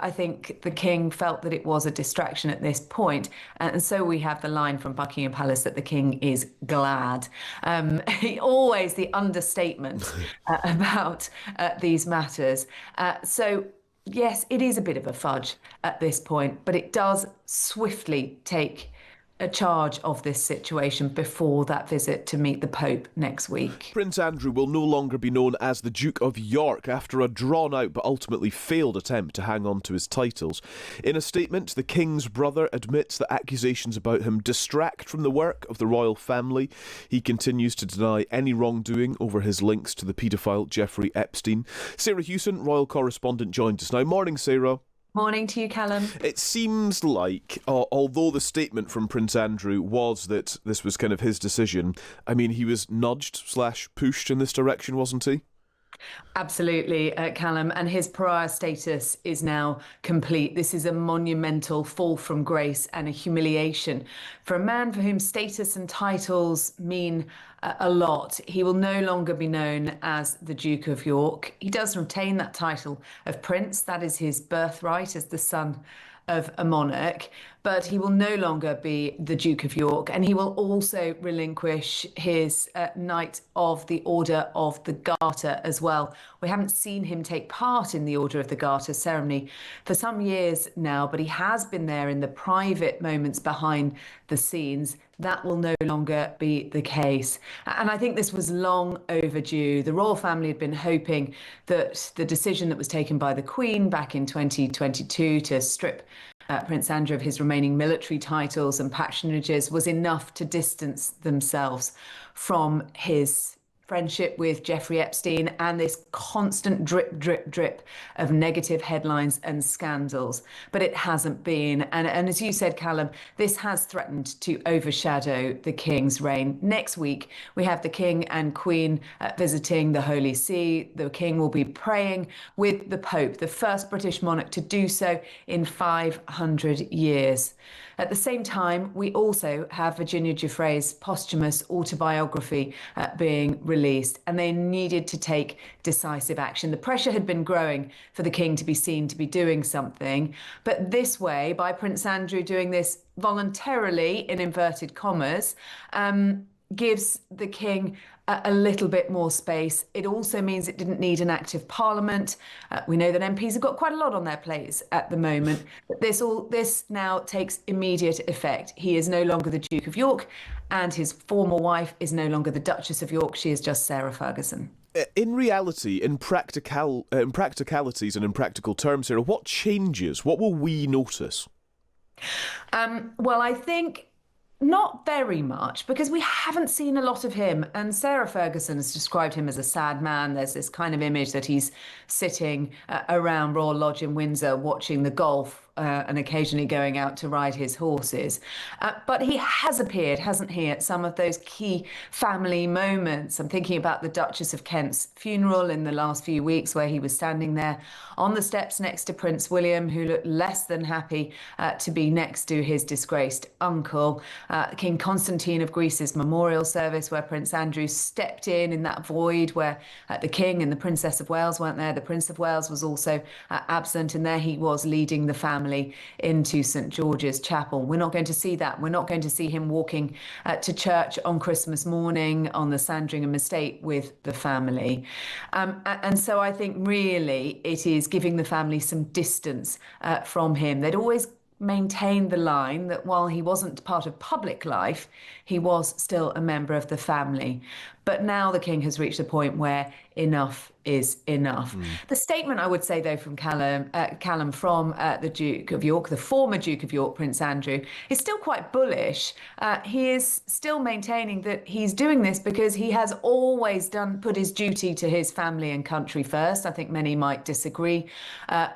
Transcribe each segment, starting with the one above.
I think the king felt that it was a distraction at this point. And so we have the line from Buckingham Palace that the king is glad. Always the understatement about these matters. So yes, it is a bit of a fudge at this point, but it does swiftly take a charge of this situation before that visit to meet the Pope next week. Prince Andrew will no longer be known as the Duke of York after a drawn-out but ultimately failed attempt to hang on to his titles. In a statement, the King's brother admits that accusations about him distract from the work of the royal family. He continues to deny any wrongdoing over his links to the paedophile Jeffrey Epstein. Sarah Hewson, royal correspondent, joined us now. Morning, Sarah. Morning to you, Callum. It seems like, although the statement from Prince Andrew was that this was kind of his decision, I mean, he was nudged/pushed in this direction, wasn't he? Absolutely, Callum, and his pariah status is now complete. This is a monumental fall from grace and a humiliation for a man for whom status and titles mean a lot. He will no longer be known as the Duke of York. He does retain that title of Prince. That is his birthright as the son of a monarch, but he will no longer be the Duke of York, and he will also relinquish his Knight of the Order of the Garter as well. We haven't seen him take part in the Order of the Garter ceremony for some years now, but he has been there in the private moments behind the scenes. That will no longer be the case. And I think this was long overdue. The royal family had been hoping that the decision that was taken by the Queen back in 2022 to strip Prince Andrew of his remaining military titles and patronages was enough to distance themselves from his friendship with Jeffrey Epstein and this constant drip, drip, drip of negative headlines and scandals. But it hasn't been. And as you said, Callum, this has threatened to overshadow the King's reign. Next week, we have the King and Queen visiting the Holy See. The King will be praying with the Pope, the first British monarch to do so in 500 years. At the same time, we also have Virginia Giuffre's posthumous autobiography being released, and they needed to take decisive action. The pressure had been growing for the King to be seen to be doing something, but this way, by Prince Andrew doing this voluntarily, in inverted commas, gives the King a little bit more space. It also means it didn't need an active parliament. We know that MPs have got quite a lot on their plates at the moment, but this now takes immediate effect. He is no longer the Duke of York, and his former wife is no longer the Duchess of York. She is just Sarah Ferguson. In reality, in practicalities and in practical terms, Sarah, what changes? What will we notice? Well, I think not very much, because we haven't seen a lot of him. And Sarah Ferguson has described him as a sad man. There's this kind of image that he's sitting around Royal Lodge in Windsor watching the golf and occasionally going out to ride his horses. But he has appeared, hasn't he, at some of those key family moments. I'm thinking about the Duchess of Kent's funeral in the last few weeks, where he was standing there on the steps next to Prince William, who looked less than happy to be next to his disgraced uncle. King Constantine of Greece's memorial service, where Prince Andrew stepped in that void where the King and the Princess of Wales weren't there. The Prince of Wales was also absent, and there he was leading the family into St George's Chapel. We're not going to see that. We're not going to see him walking to church on Christmas morning on the Sandringham estate with the family. And so I think really it is giving the family some distance from him. They'd always maintained the line that while he wasn't part of public life, he was still a member of the family. But now the King has reached a point where enough is enough. The statement, I would say, though, from Callum from the Duke of York, the former Duke of York, Prince Andrew, is still quite bullish. He is still maintaining that he's doing this because he has always put his duty to his family and country first. I think many might disagree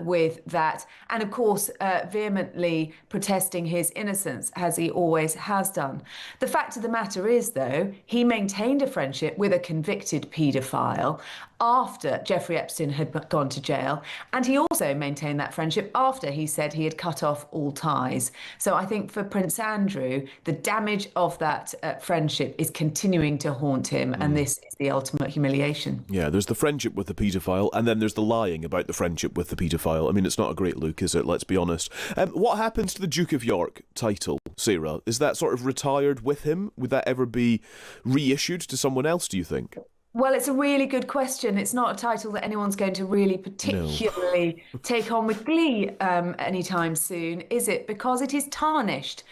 with that. And of course, vehemently protesting his innocence, as he always has done. The fact of the matter is, though, he maintained a friendship with a convicted paedophile. after Jeffrey Epstein had gone to jail. And he also maintained that friendship after he said he had cut off all ties. So I think for Prince Andrew, the damage of that friendship is continuing to haunt him. And this is the ultimate humiliation. Yeah, there's the friendship with the paedophile, and then there's the lying about the friendship with the paedophile. I mean, it's not a great look, is it? Let's be honest. What happens to the Duke of York title, Sarah? Is that sort of retired with him? Would that ever be reissued to someone else, do you think? Well, it's a really good question. It's not a title that anyone's going to really particularly take on with glee anytime soon, is it? Because it is tarnished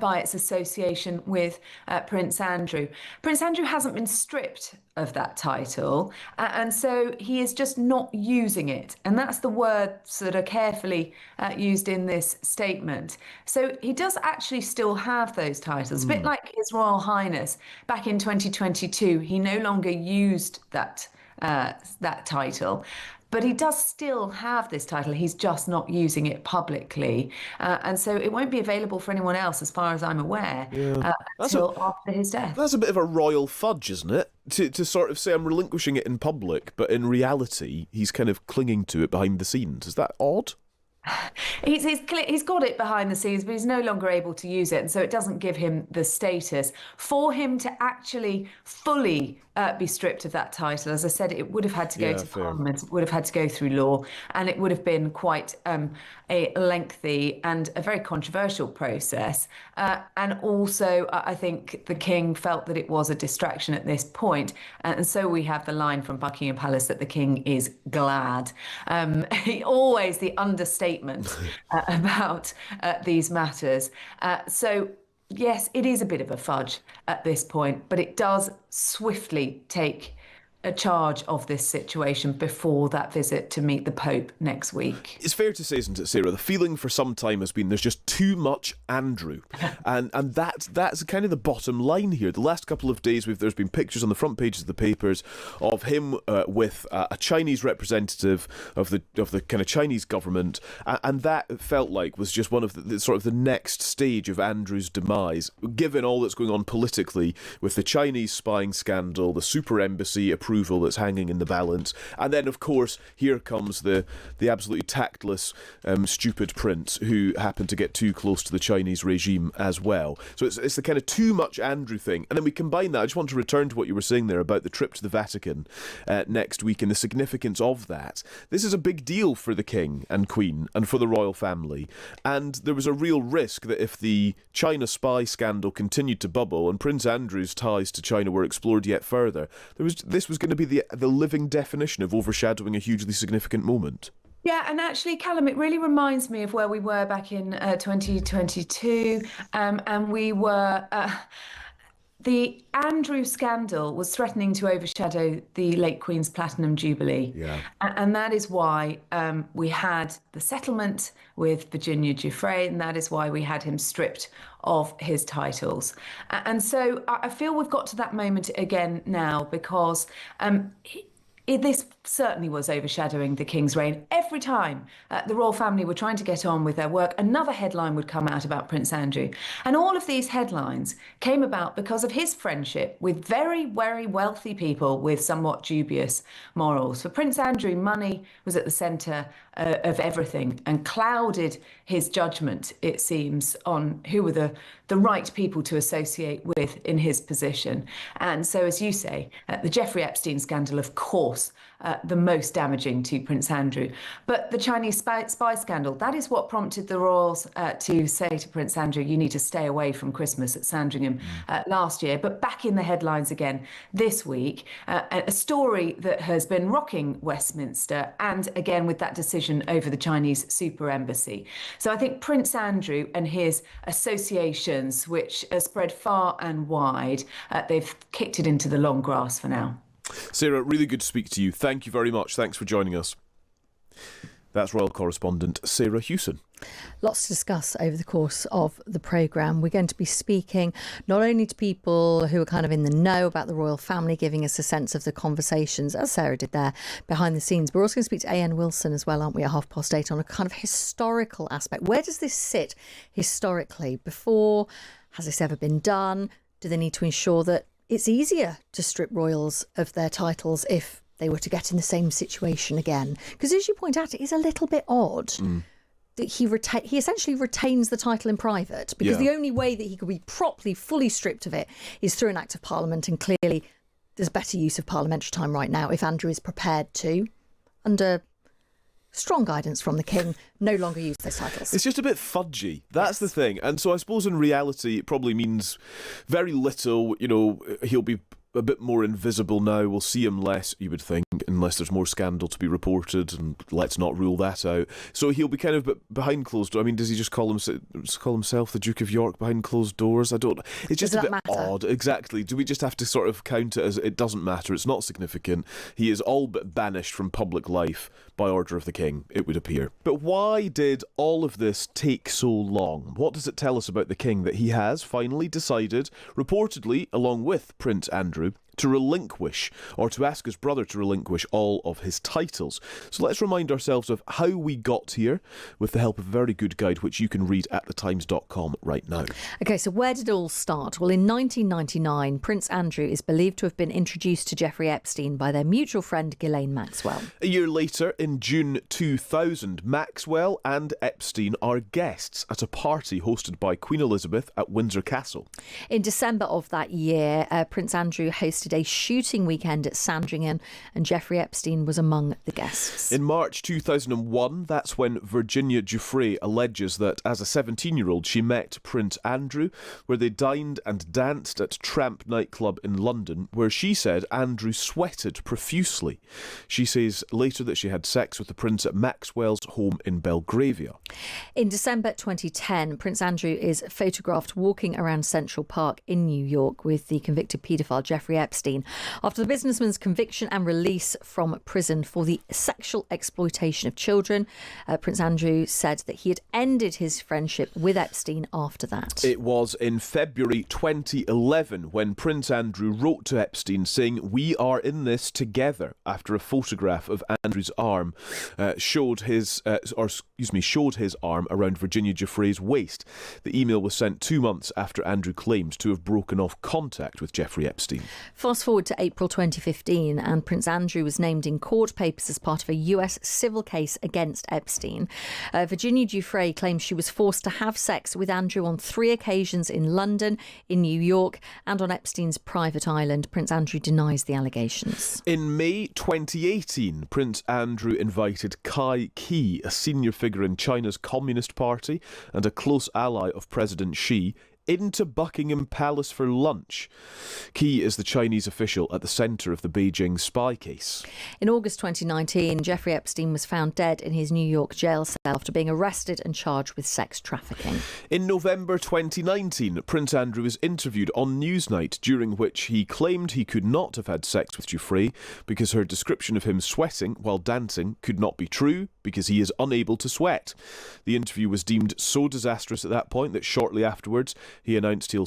by its association with Prince Andrew. Prince Andrew hasn't been stripped of that title, and so he is just not using it. And that's the words that are carefully used in this statement. So he does actually still have those titles, a bit like His Royal Highness. Back in 2022, he no longer used that title. But he does still have this title. He's just not using it publicly. And so it won't be available for anyone else, as far as I'm aware, until after his death. That's a bit of a royal fudge, isn't it? To sort of say I'm relinquishing it in public, but in reality, he's kind of clinging to it behind the scenes. Is that odd? He's got it behind the scenes, but he's no longer able to use it, and so it doesn't give him the status. For him to actually fully be stripped of that title, as I said, it would have had to go to Parliament, it would have had to go through law, and it would have been quite a lengthy and a very controversial process. And also, I think the King felt that it was a distraction at this point, and so we have the line from Buckingham Palace that the King is glad. Always the understatement about these matters. So yes, it is a bit of a fudge at this point, but it does swiftly take a charge of this situation before that visit to meet the Pope next week. It's fair to say, isn't it, Sarah, the feeling for some time has been there's just too much Andrew. and that's kind of the bottom line here. The last couple of days, there's been pictures on the front pages of the papers of him with a Chinese representative of the kind of Chinese government, and that felt like was just one of the sort of the next stage of Andrew's demise, given all that's going on politically with the Chinese spying scandal, the super embassy approval that's hanging in the balance, and then of course here comes the absolutely tactless stupid prince who happened to get too close to the Chinese regime as well. So it's the kind of too much Andrew thing, and then we combine that. I just want to return to what you were saying there about the trip to the Vatican next week and the significance of that. This is a big deal for the King and Queen and for the royal family, and there was a real risk that if the China spy scandal continued to bubble and Prince Andrew's ties to China were explored yet further, this was going to be the living definition of overshadowing a hugely significant moment. Yeah, and actually, Callum, it really reminds me of where we were back in 2022, and we were... The Andrew scandal was threatening to overshadow the late Queen's Platinum Jubilee. Yeah. And that is why we had the settlement with Virginia Giuffre, and that is why we had him stripped of his titles. And so I feel we've got to that moment again now, because this certainly was overshadowing the King's reign. Every time the royal family were trying to get on with their work, another headline would come out about Prince Andrew. And all of these headlines came about because of his friendship with very, very wealthy people with somewhat dubious morals. For Prince Andrew, money was at the centre of everything and clouded his judgment, it seems, on who were the right people to associate with in his position. And so, as you say, the Jeffrey Epstein scandal, of course, the most damaging to Prince Andrew. But the Chinese spy scandal, that is what prompted the royals to say to Prince Andrew, you need to stay away from Christmas at Sandringham last year. But back in the headlines again this week, a story that has been rocking Westminster, and again with that decision over the Chinese super embassy. So I think Prince Andrew and his associations, which are spread far and wide, they've kicked it into the long grass for now. Sarah, really good to speak to you. Thank you very much. Thanks for joining us. That's royal correspondent Sarah Hewson. Lots to discuss over the course of the programme. We're going to be speaking not only to people who are kind of in the know about the royal family, giving us a sense of the conversations, as Sarah did there, behind the scenes. But we're also going to speak to A.N. Wilson as well, aren't we, at 8:30, on a kind of historical aspect. Where does this sit historically? Before, has this ever been done? Do they need to ensure that it's easier to strip royals of their titles if they were to get in the same situation again. Because as you point out, it is a little bit odd that he essentially retains the title in private, because the only way that he could be properly, fully stripped of it is through an Act of Parliament, and clearly there's better use of parliamentary time right now if Andrew is prepared to, under strong guidance from the King, no longer use those titles. It's just a bit fudgy. That's the thing. And so I suppose in reality it probably means very little. You know, he'll be a bit more invisible now. We'll see him less, you would think, unless there's more scandal to be reported, and let's not rule that out. So he'll be kind of behind closed doors. I mean, does he just call himself the Duke of York behind closed doors? I don't know. It's just a bit odd. Exactly. Do we just have to sort of count it as it doesn't matter, it's not significant? He is all but banished from public life by order of the King, it would appear. But why did all of this take so long? What does it tell us about the King that he has finally decided, reportedly along with Prince Andrew, to relinquish, or to ask his brother to relinquish, all of his titles? So let's remind ourselves of how we got here with the help of a very good guide, which you can read at thetimes.com right now. OK, so where did it all start? Well, in 1999, Prince Andrew is believed to have been introduced to Jeffrey Epstein by their mutual friend Ghislaine Maxwell. A year later, in June 2000, Maxwell and Epstein are guests at a party hosted by Queen Elizabeth at Windsor Castle. In December of that year, Prince Andrew hosted a shooting weekend at Sandringham, and Jeffrey Epstein was among the guests. In March 2001, that's when Virginia Giuffre alleges that as a 17-year-old she met Prince Andrew, where they dined and danced at Tramp nightclub in London, where she said Andrew sweated profusely. She says later that she had sex with the Prince at Maxwell's home in Belgravia. In December 2010, Prince Andrew is photographed walking around Central Park in New York with the convicted paedophile Jeffrey Epstein after the businessman's conviction and release from prison for the sexual exploitation of children. Prince Andrew said that he had ended his friendship with Epstein after that. It was in February 2011 when Prince Andrew wrote to Epstein saying, "We are in this together," after a photograph of Andrew's arm showed his arm around Virginia Giuffre's waist. The email was sent 2 months after Andrew claimed to have broken off contact with Jeffrey Epstein. Fast forward to April 2015, and Prince Andrew was named in court papers as part of a US civil case against Epstein. Virginia Giuffre claims she was forced to have sex with Andrew on 3 occasions in London, in New York, and on Epstein's private island. Prince Andrew denies the allegations. In May 2018, Prince Andrew invited Kai Qi, a senior figure in China's Communist Party and a close ally of President Xi, into Buckingham Palace for lunch. Qi is the Chinese official at the centre of the Beijing spy case. In August 2019, Jeffrey Epstein was found dead in his New York jail cell after being arrested and charged with sex trafficking. In November 2019, Prince Andrew was interviewed on Newsnight, during which he claimed he could not have had sex with Giuffre because her description of him sweating while dancing could not be true because he is unable to sweat. The interview was deemed so disastrous at that point that shortly afterwards he announced he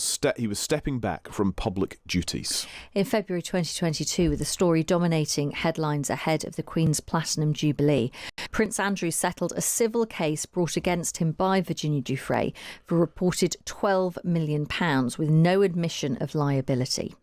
was stepping back from public duties. In February 2022, with the story dominating headlines ahead of the Queen's Platinum Jubilee, Prince Andrew settled a civil case brought against him by Virginia Giuffre for reported £12 million with no admission of liability.